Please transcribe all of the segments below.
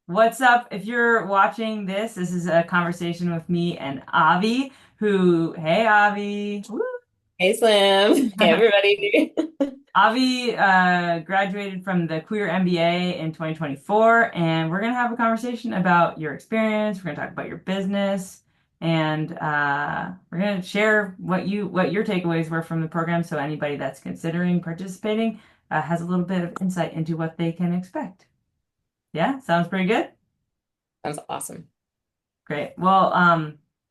What's up? If you're watching this, this is a conversation with me and Avi, hey Avi. Woo. Hey Slim. Hey everybody. Avi graduated from the Queer MBA in 2024, and we're gonna have a conversation about your experience. We're gonna talk about your business, and we're gonna share what your takeaways were from the program, so anybody that's considering participating has a little bit of insight into what they can expect. Yeah, sounds pretty good. Sounds awesome. Great. Well,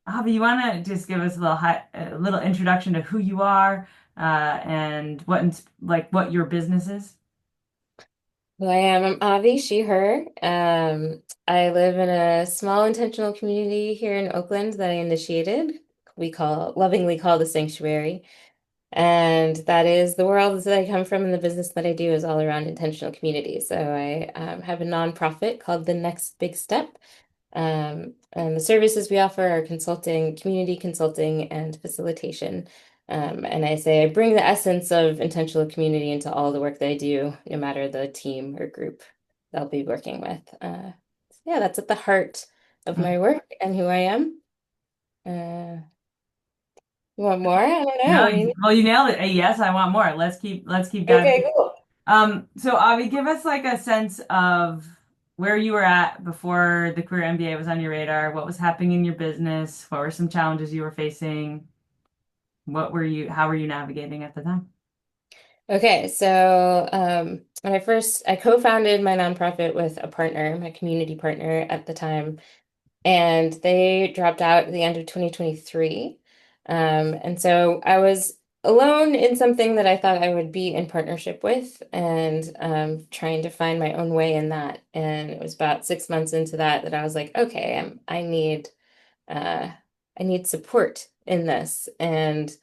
Avi, you want to just give us a little introduction to who you are, and what your business is? Well, I'm Avi, she, her. I live in a small intentional community here in Oakland that I initiated. Lovingly call the Sanctuary. And that is the world that I come from, and the business that I do is all around intentional community. So I have a nonprofit called The Next Big Step. And the services we offer are consulting, community consulting, and facilitation. And I say I bring the essence of intentional community into all the work that I do, no matter the team or group that I'll be working with. Yeah, that's at the heart of my work and who I am. Uh, you want more? I don't know. No, I mean, well, you nailed it. Yes, I want more. Let's keep diving. okay, cool. So Avi, give us like a sense of where you were at before the Queer MBA was on your radar. What was happening in your business? What were some challenges you were facing? How were you navigating at the time? Okay, so when I co-founded my nonprofit with a partner, my community partner at the time, and they dropped out at the end of 2023. And so I was alone in something that I thought I would be in partnership with, and trying to find my own way in that. And it was about 6 months into that I was like, okay, uh, I need support in this. And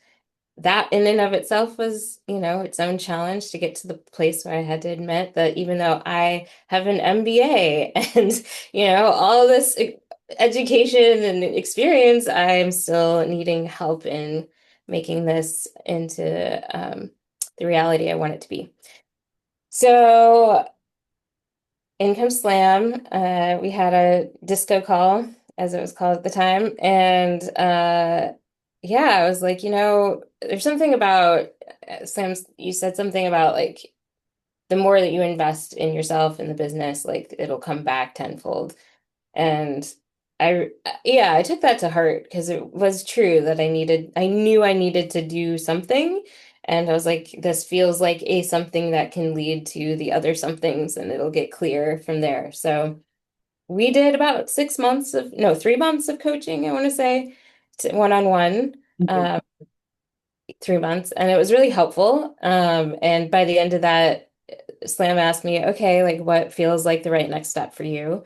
that in and of itself was, its own challenge to get to the place where I had to admit that even though I have an MBA and, all this education and experience, I'm still needing help in making this into the reality I want it to be. So Income Slam, we had a disco call, as it was called at the time, and yeah, I was like, there's something about Sam, you said something about like the more that you invest in yourself in the business, like it'll come back tenfold. And yeah, I took that to heart because it was true that I knew I needed to do something. And I was like, this feels like a something that can lead to the other somethings and it'll get clear from there. So we did about 6 months of, no, 3 months of coaching, I want to say, one-on-one, um, 3 months. And it was really helpful. And by the end of that, Slam asked me, okay, like what feels like the right next step for you?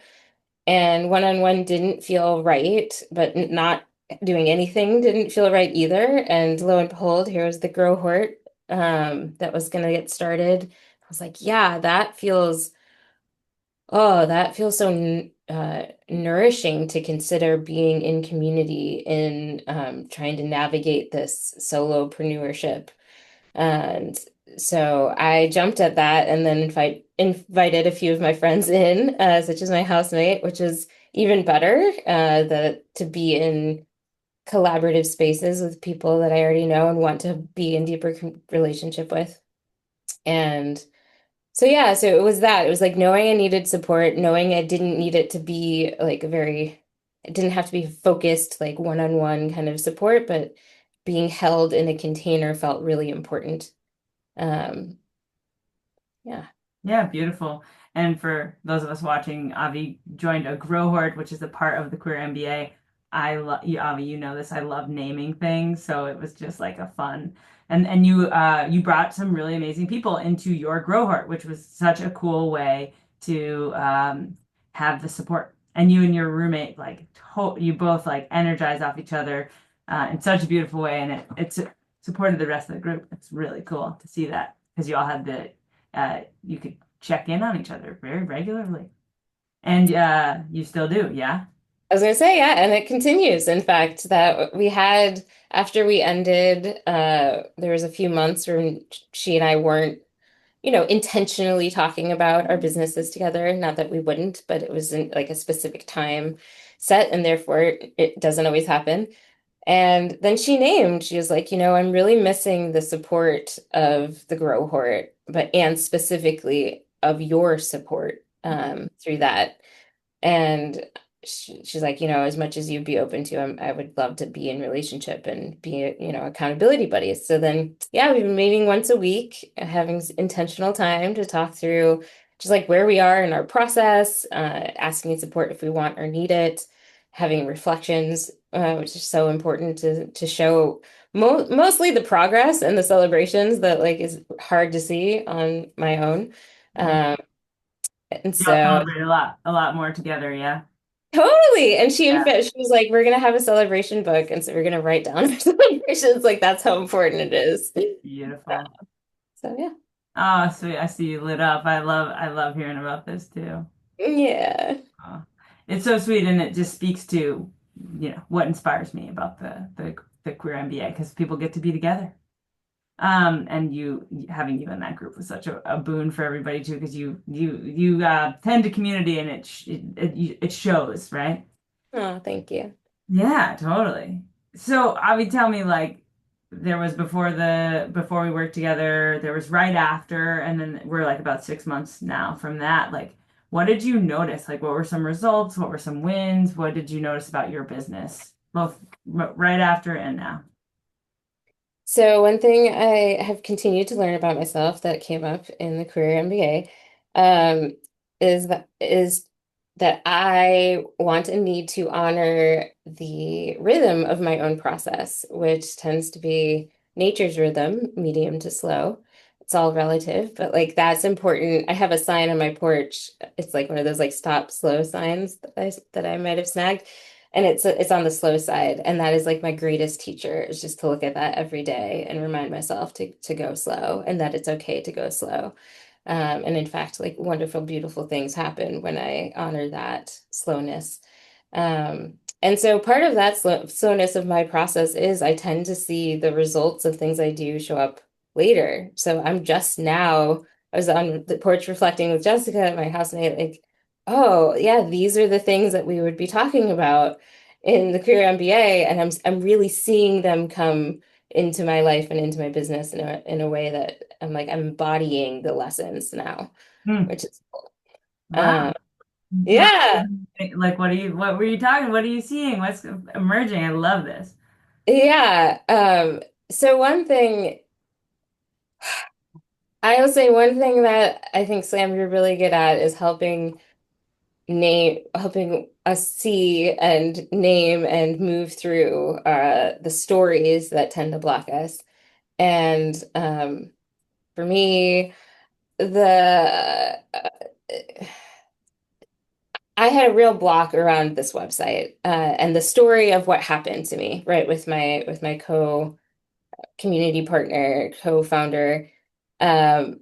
And one-on-one didn't feel right, but not doing anything didn't feel right either. And lo and behold, here was the Grohort that was going to get started. I was like, yeah, that feels so nourishing to consider being in community in trying to navigate this solopreneurship. And so I jumped at that and then invited a few of my friends in, such as my housemate, which is even better, to be in collaborative spaces with people that I already know and want to be in deeper relationship with. And so yeah, so it was that. It was like knowing I needed support, knowing I didn't need it to be like it didn't have to be focused, like one-on-one kind of support, but being held in a container felt really important. Um, yeah. Yeah, beautiful. And for those of us watching, Avi joined a grow horde, which is a part of the Queer MBA. I love you, Avi. You know this. I love naming things, so it was just like a fun. And you brought some really amazing people into your grow horde, which was such a cool way to have the support. And you and your roommate you both like energize off each other in such a beautiful way, and it's supported the rest of the group. It's really cool to see that because you all had you could check in on each other very regularly. And you still do, yeah? I was gonna say, yeah, and it continues. In fact, that we had after we ended, there was a few months where she and I weren't intentionally talking about our businesses together. Not that we wouldn't, but it wasn't like a specific time set, and therefore it doesn't always happen. And then she was like, I'm really missing the support of the Growhort, and specifically of your support through that. And she's like, as much as you'd be open to, I would love to be in relationship and be, accountability buddies. So then, yeah, we've been meeting once a week, having intentional time to talk through just like where we are in our process, asking support if we want or need it, having reflections, which is so important to show mostly the progress and the celebrations that like is hard to see on my own. Um, and Y'all so celebrate a lot more together, yeah. Totally. And Yeah, she was like, we're gonna have a celebration book, and so we're gonna write down our celebrations. Like that's how important it is. beautiful. So yeah. Oh, sweet. I see you lit up. I love hearing about this too. Yeah. Oh, it's so sweet, and it just speaks to, what inspires me about the queer MBA because people get to be together. And having you in that group was such a boon for everybody too, because you tend to community and it shows, right? Oh, thank you. Yeah, totally. So, Avi, tell me, like, there was before we worked together, there was right after, and then we're like about 6 months now from that. Like, what did you notice? Like, what were some results? What were some wins? What did you notice about your business, both right after and now? So one thing I have continued to learn about myself that came up in the Career MBA um, is that I want and need to honor the rhythm of my own process, which tends to be nature's rhythm, medium to slow. It's all relative, but like that's important. I have a sign on my porch. It's like one of those like stop slow signs that I might have snagged. And it's on the slow side. And that is like my greatest teacher is just to look at that every day and remind myself to go slow and that it's okay to go slow. And in fact, like wonderful, beautiful things happen when I honor that slowness. And so part of that slowness of my process is I tend to see the results of things I do show up later. So I was on the porch reflecting with Jessica at my house, and I like, oh yeah, these are the things that we would be talking about in the Career MBA, and I'm really seeing them come into my life and into my business in a way that I'm embodying the lessons now, Hmm. which is cool. Wow. What, Yeah, like, what were you talking? What are you seeing? What's emerging? I love this. yeah. So I will say one thing that I think Slam you're really good at is helping us see and name and move through the stories that tend to block us. And for me, the I had a real block around this website and the story of what happened to me, right, with my co-community partner, co-founder. Um,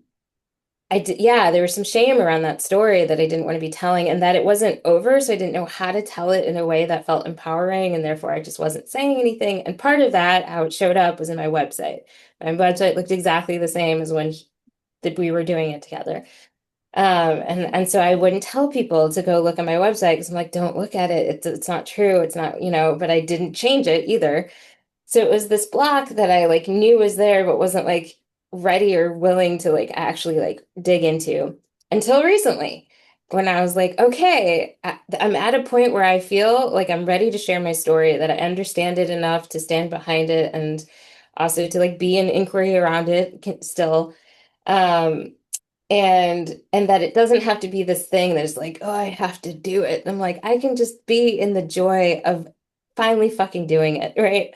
yeah, there was some shame around that story that I didn't want to be telling, and that it wasn't over, so I didn't know how to tell it in a way that felt empowering, and therefore I just wasn't saying anything. And part of that, how it showed up, was in my website. My website looked exactly the same as when that we were doing it together. And so I wouldn't tell people to go look at my website because I'm like, don't look at it. It's not true. It's not, but I didn't change it either. So it was this block that I like knew was there, but wasn't like ready or willing to like actually like dig into until recently when I was like, okay, I'm at a point where I feel like I'm ready to share my story, that I understand it enough to stand behind it and also to like be in inquiry around it still. Um, and that it doesn't have to be this thing that's like, oh, I have to do it. I'm like, I can just be in the joy of finally fucking doing it, right?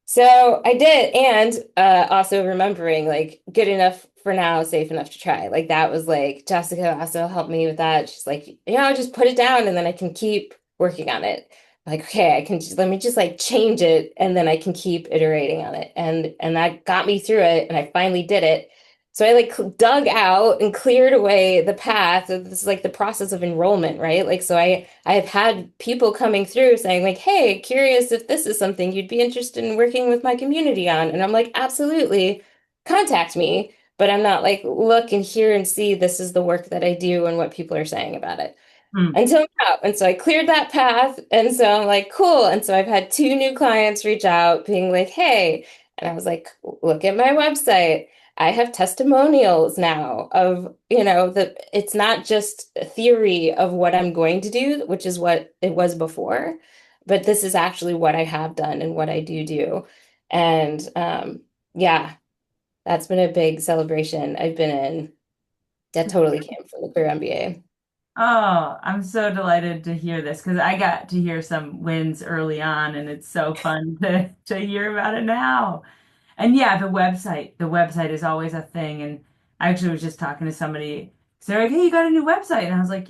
So I did, and also remembering like good enough for now, safe enough to try. Like that was like Jessica also helped me with that. She's like, just put it down, and then I can keep working on it. Like, okay, I can just let me just like change it, and then I can keep iterating on it, and that got me through it, and I finally did it. So I like dug out and cleared away the path. This is like the process of enrollment, right? Like, so I have had people coming through saying like, "Hey, curious if this is something you'd be interested in working with my community on." And I'm like, "Absolutely. Contact me." but I'm not like, look and hear and see this is the work that I do and what people are saying about it Hmm. until now. And so I cleared that path. And so I'm like, cool. And so I've had two new clients reach out being like, hey, and I was like, look at my website. I have testimonials now of, that it's not just a theory of what I'm going to do, which is what it was before, but this is actually what I have done and what I do do. And yeah, that's been a big celebration I've been in. That totally came from the Queer MBA. Oh, I'm so delighted to hear this because I got to hear some wins early on, and it's so fun to hear about it now. And yeah, the website is always a thing. And I actually was just talking to somebody. So they're like, "Hey, you got a new website?" And I was like,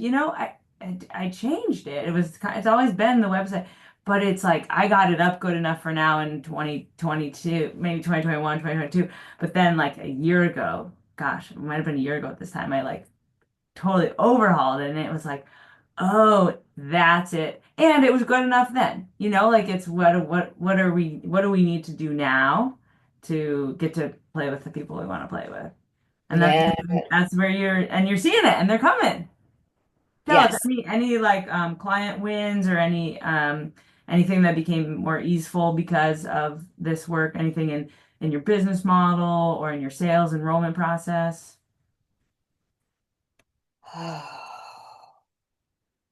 I changed it. It's always been the website, but it's like I got it up good enough for now in 2022, maybe 2021, 2022. But then like a year ago, gosh, it might have been a year ago at this time, I like totally overhauled it, and it was like, oh, that's it. And it was good enough then. Like it's what do we need to do now to get to play with the people we want to play with? And Yeah. that's where you're seeing it and they're coming. Tell us Yes. any like client wins or anything that became more easeful because of this work, anything in your business model or in your sales enrollment process.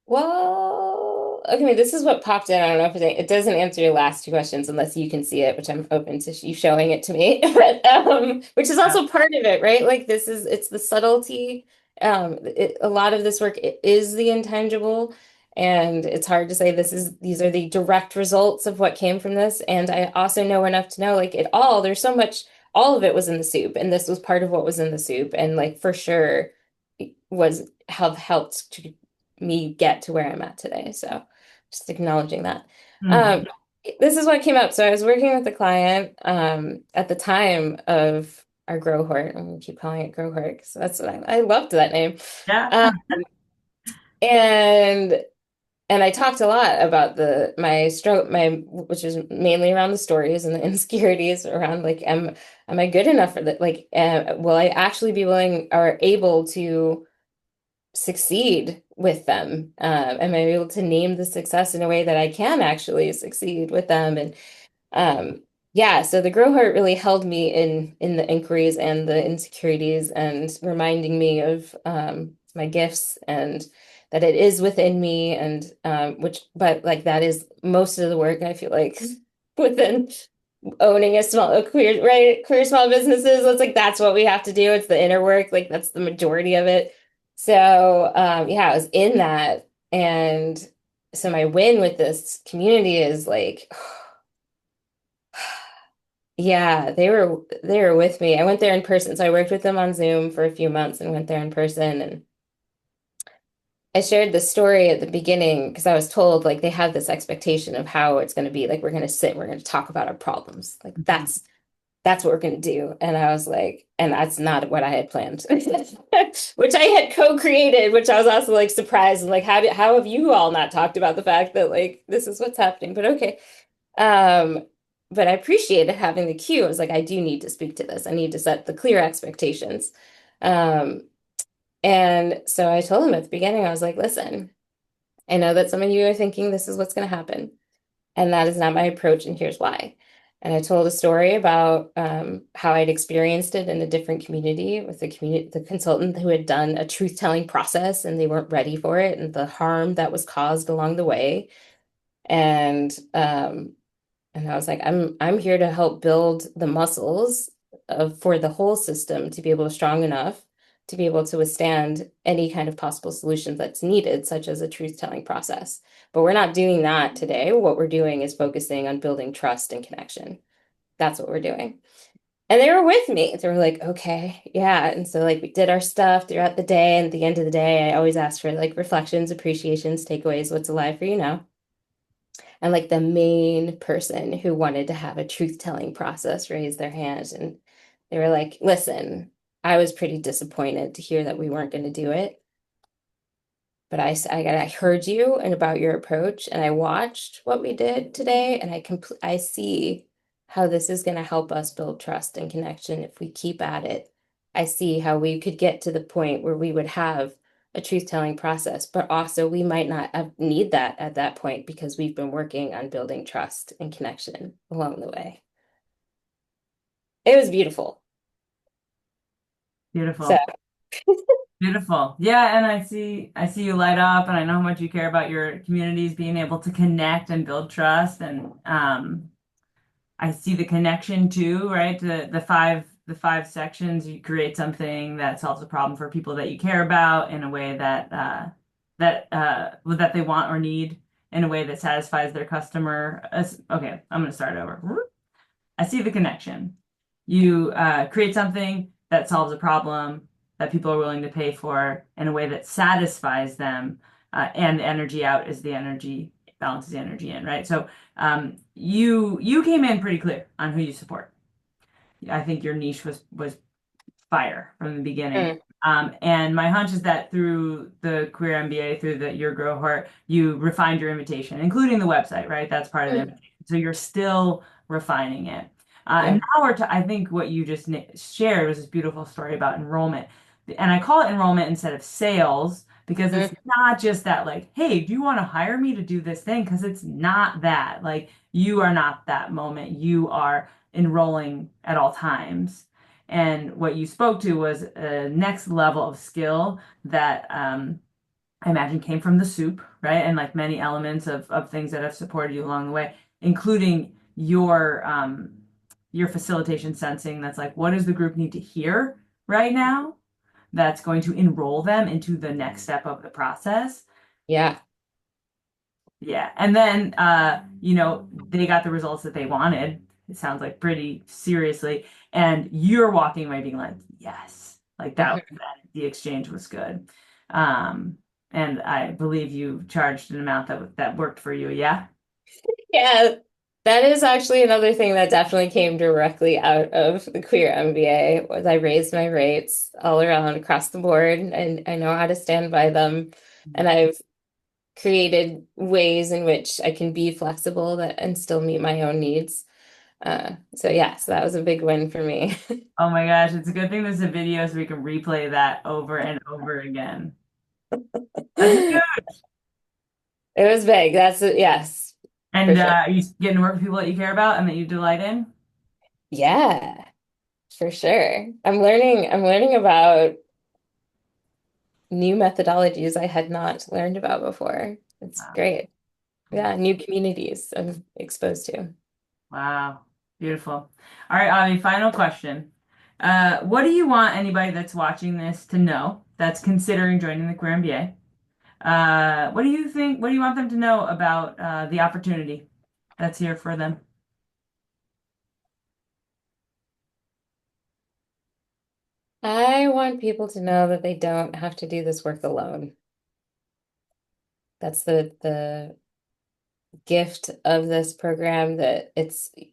Well, okay, this is what popped in. I don't know if it doesn't answer your last two questions unless you can see it, which I'm open to you showing it to me. But which is also part of it, right? Like it's the subtlety. A lot of this work is the intangible, and it's hard to say these are the direct results of what came from this. And I also know enough to know like there's so much, all of it was in the soup, and this was part of what was in the soup, and like for sure was have helped to me get to where I'm at today. So just acknowledging that. Hmm. Um, this is what came up. So I was working with a client at the time of our Growhort. I'm gonna keep calling it Growhort. So that's what I loved that name. Yeah. Um, and and I talked a lot about my stroke, which is mainly around the stories and the insecurities around like, am I good enough for that? Like, will I actually be willing or able to succeed with them? Am I able to name the success in a way that I can actually succeed with them? And yeah, so the Grow Heart really held me in the inquiries and the insecurities and reminding me of my gifts and that it is within me and but like that is most of the work I feel like within owning a queer, right? Queer small businesses. It's like that's what we have to do. It's the inner work, like that's the majority of it. So yeah, I was in that. And so my win with this community is like, yeah, they were with me. I went there in person. So I worked with them on Zoom for a few months and went there in person. And I shared the story at the beginning because I was told like they have this expectation of how it's going to be. Like we're going to sit, we're going to talk about our problems. Like Mhm. that's what we're going to do. And I was like, and that's not what I had planned, which I had co-created, which I was also like surprised and like, how have you all not talked about the fact that like this is what's happening? But okay. Um, but I appreciated having the cue. I was like, I do need to speak to this. I need to set the clear expectations. Um, and so I told him at the beginning, I was like, listen, I know that some of you are thinking this is what's going to happen. And that is not my approach, and here's why. And I told a story about how I'd experienced it in a different community with the consultant who had done a truth-telling process and they weren't ready for it, and the harm that was caused along the way. And I was like, I'm here to help build the muscles for the whole system to be able to strong enough to be able to withstand any kind of possible solution that's needed, such as a truth-telling process. But we're not doing that today. What we're doing is focusing on building trust and connection. That's what we're doing. And they were with me. They were like, okay, yeah. And so like we did our stuff throughout the day. And at the end of the day, I always ask for like reflections, appreciations, takeaways, what's alive for you now. And like the main person who wanted to have a truth-telling process raised their hand and they were like, listen, I was pretty disappointed to hear that we weren't going to do it. But I heard you and about your approach, and I watched what we did today, and I see how this is going to help us build trust and connection if we keep at it I see how we could get to the point where we would have a truth-telling process, but also we might not need that at that point because we've been working on building trust and connection along the way. It was beautiful. So, Beautiful. Beautiful. Yeah, and I see you light up and I know how much you care about your communities being able to connect and build trust and I see the connection too, right? The five sections, you create something that solves a problem for people that you care about in a way that that they want or need in a way that satisfies their customer. Okay, I'm gonna start over. I see the connection. You create something that solves a problem that people are willing to pay for in a way that satisfies them, and the energy out is the energy balances the energy in, right? So you came in pretty clear on who you support. I think your niche was fire from the beginning. mm, And my hunch is that through the Queer MBA, through your Grow Heart, you refined your invitation, including the website, right? That's part of the mm, invitation. So you're still refining it. And yeah. now I think what you just shared was this beautiful story about enrollment. And I call it enrollment instead of sales because it's Mm, not just that, like, hey, do you want to hire me to do this thing? Because it's not that. Like, you are not that moment. You are enrolling at all times. And what you spoke to was a next level of skill that I imagine came from the soup, right? And like many elements of things that have supported you along the way, including your facilitation sensing that's like, what does the group need to hear right now? That's going to enroll them into the next step of the process. yeah. Yeah. And then they got the results that they wanted. It sounds like pretty seriously. And you're walking away being like, yes, like Mhm. the exchange was good. Um, and I believe you charged an amount that worked for you. Yeah. Yeah, that is actually another thing that definitely came directly out of the Queer MBA was I raised my rates all around across the board and I know how to stand by them. And I've created ways in which I can be flexible that and still meet my own needs. So yeah, so that was a big win for me. Oh my gosh, it's a good thing there's a video so we can replay that over and over again. That's It was big. Yes, for and sure. you getting to work with people that you care about and that you delight in. Yeah, for sure. I'm learning about new methodologies I had not learned about before. It's Wow. great. Yeah, new communities I'm exposed to. Wow. Beautiful. All right, Avi, final question. What do you want anybody that's watching this to know that's considering joining the Queer MBA? What do you think? What do you want them to know about the opportunity that's here for them? I want people to know that they don't have to do this work alone. That's the gift of this program that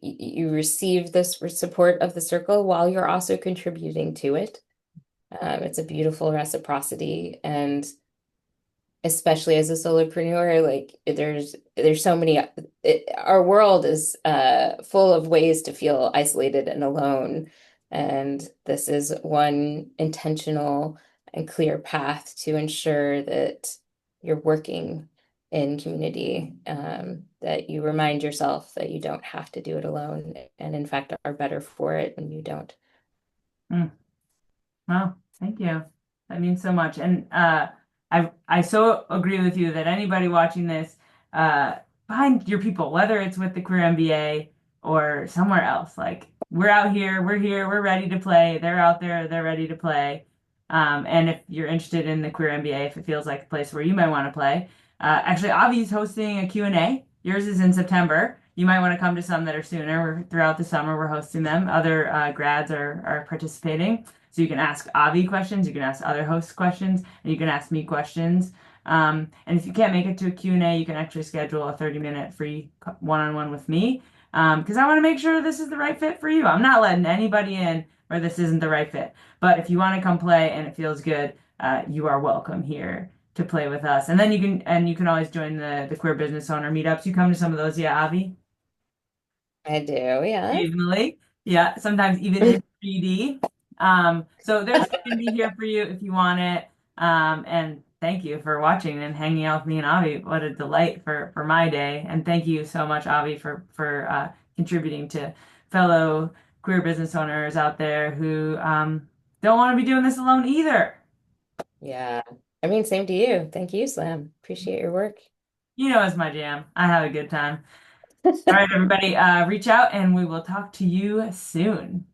you receive this support of the circle while you're also contributing to it. It's a beautiful reciprocity and especially as a solopreneur, like there's so many our world is full of ways to feel isolated and alone. And this is one intentional and clear path to ensure that you're working in community, that you remind yourself that you don't have to do it alone, and in fact are better for it when you don't. Mm. Well, thank you. That means so much. And I so agree with you that anybody watching this, uh, find your people, whether it's with the Queer MBA or somewhere else. Like we're out here, we're ready to play. They're out there, they're ready to play. And if you're interested in the Queer MBA, if it feels like a place where you might want to play, actually, Avi's hosting a Q&A. Yours is in September. You might want to come to some that are sooner. Throughout the summer, we're hosting them. Other grads are participating. So you can ask Avi questions, you can ask other hosts questions, and you can ask me questions. And if you can't make it to a Q&A, you can actually schedule a 30-minute free one-on-one with me because I want to make sure this is the right fit for you. I'm not letting anybody in where this isn't the right fit. But if you want to come play and it feels good, you are welcome here to play with us. And then you can always join the queer business owner meetups. You come to some of those, yeah, Avi? I do, yeah. Occasionally. Yeah, sometimes even in 3D. So there's candy here for you if you want it. And thank you for watching and hanging out with me and Avi. What a delight for my day. And thank you so much, Avi, for contributing to fellow queer business owners out there who don't want to be doing this alone either. Yeah. I mean, same to you. Thank you, Slam. Appreciate your work. You know, it's my jam. I have a good time. All right, everybody, reach out and we will talk to you soon.